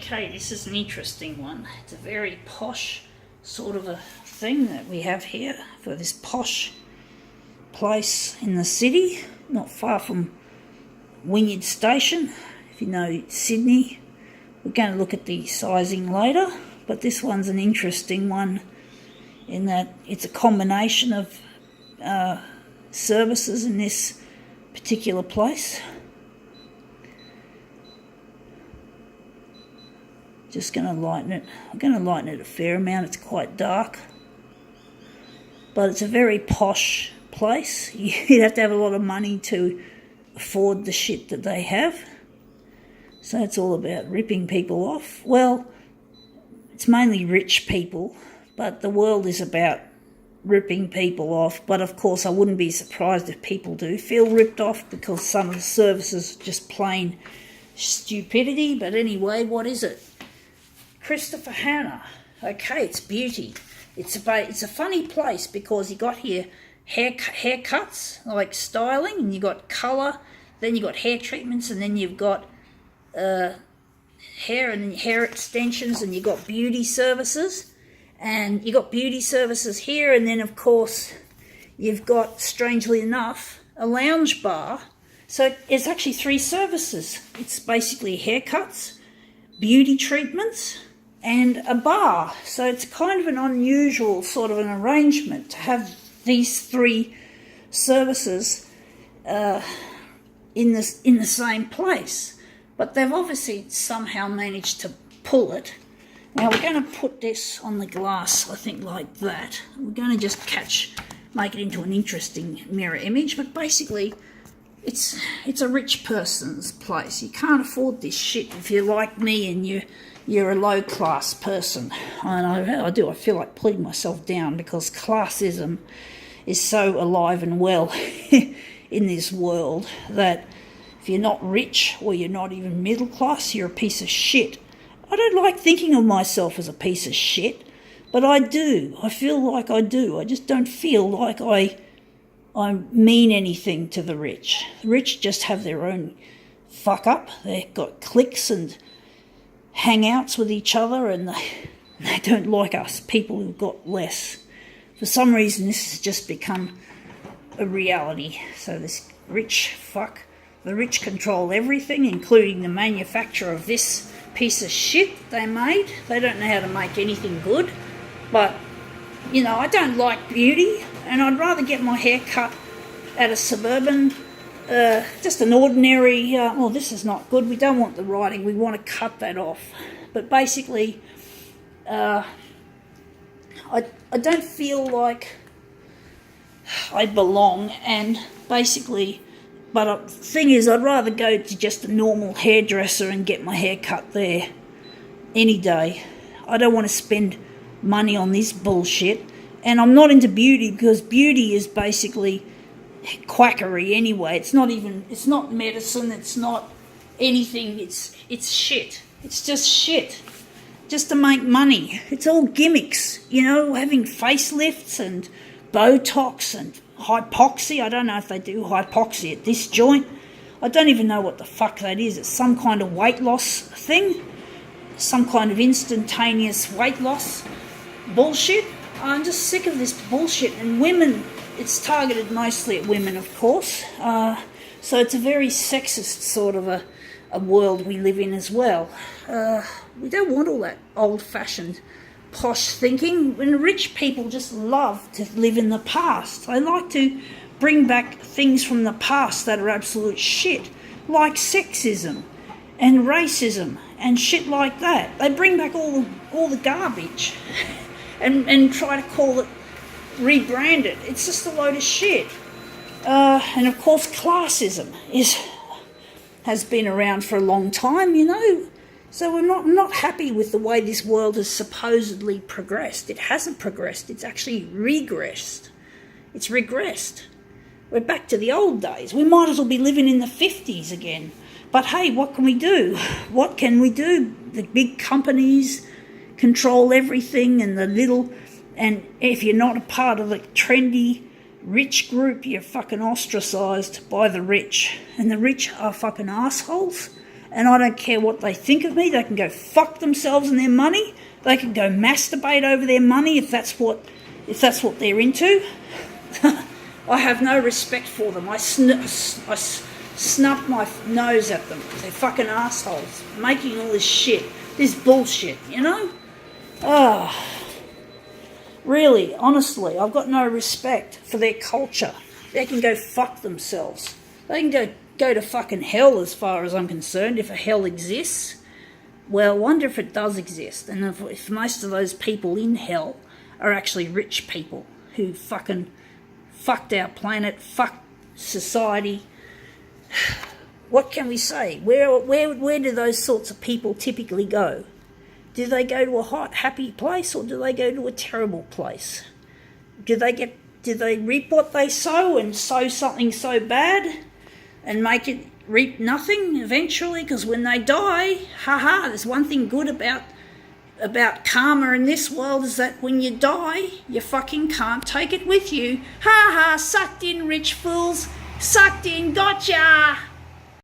Okay, this is an interesting one. It's a very posh sort of a thing that we have here for this posh place in the city, not far from Wynyard Station. If you know Sydney, we're going to look at the sizing later, but this one's an interesting one in that it's a combination of services in this particular place. Just going to lighten it. I'm going to lighten it a fair amount. It's quite dark, but it's a very posh place. You'd have to have a lot of money to afford the shit that they have. So it's all about ripping people off. Well, it's mainly rich people, but the world is about ripping people off. But of course, I wouldn't be surprised if people do feel ripped off because some of the services are just plain stupidity. But anyway, what is it? Christopher Hanna. Okay, it's beauty. It's a funny place because you got here haircuts, like styling, and you got colour, then you got hair treatments, and then you've got hair and hair extensions, and you got beauty services, and you got beauty services here, and then of course you've got, strangely enough, a lounge bar. So it's actually 3 services. It's basically haircuts, beauty treatments, and a bar. So it's kind of an unusual sort of an arrangement to have these 3 services in the same place. But they've obviously somehow managed to pull it. Now we're going to put this on the glass, I think, like that. We're going to just make it into an interesting mirror image. But basically, it's a rich person's place. You can't afford this shit if you're like me and you're a low-class person. And I do. I feel like putting myself down because classism is so alive and well in this world that if you're not rich or you're not even middle class, you're a piece of shit. I don't like thinking of myself as a piece of shit, but I do. I feel like I do. I just don't feel like I mean anything to the rich. The rich just have their own fuck up. They've got cliques and hangouts with each other, and they don't like us, people who've got less. For some reason, this has just become a reality. So this rich fuck, the rich control everything, including the manufacture of this piece of shit they made. They don't know how to make anything good. But, you know, I don't like beauty, and I'd rather get my hair cut at a suburban, just an ordinary, well, this is not good, we don't want the writing, we want to cut that off. But basically, I don't feel like I belong, and basically, but the thing is, I'd rather go to just a normal hairdresser and get my hair cut there any day. I don't want to spend money on this bullshit, and I'm not into beauty because beauty is basically quackery anyway. It's not medicine, it's not anything, it's shit. It's just shit. Just to make money. It's all gimmicks, you know, having facelifts and Botox and hypoxia. I don't know if they do hypoxia at this joint. I don't even know what the fuck that is. It's some kind of weight loss thing. Some kind of instantaneous weight loss bullshit. I'm just sick of this bullshit. And women, it's targeted mostly at women, of course. So it's a very sexist sort of a world we live in as well. We don't want all that old-fashioned posh thinking. When rich people just love to live in the past. They like to bring back things from the past that are absolute shit, like sexism and racism and shit like that. They bring back all the garbage and try to call it, rebrand it. It's just a load of shit. And of course, classism has been around for a long time, you know. So I'm not happy with the way this world has supposedly progressed. It hasn't progressed. It's actually regressed. It's regressed. We're back to the old days. We might as well be living in the 50s again. But hey, what can we do? What can we do? The big companies control everything, and and if you're not a part of the trendy rich group, you're fucking ostracised by the rich. And the rich are fucking assholes. and I don't care what they think of me. They can go fuck themselves and their money. They can go masturbate over their money if that's what they're into. I have no respect for them. I snub my nose at them. They're fucking assholes making all this shit, this bullshit, you know? Really, honestly, I've got no respect for their culture. They can go fuck themselves. They can go to fucking hell as far as I'm concerned, if a hell exists. Well, I wonder if it does exist, and if most of those people in hell are actually rich people who fucking fucked our planet, fucked society. What can we say? Where do those sorts of people typically go? Do they go to a hot, happy place, or do they go to a terrible place? Do they reap what they sow and sow something so bad and make it reap nothing eventually? Because when they die, there's one thing good about karma in this world, is that when you die, you fucking can't take it with you. Sucked in, rich fools. Sucked in, gotcha!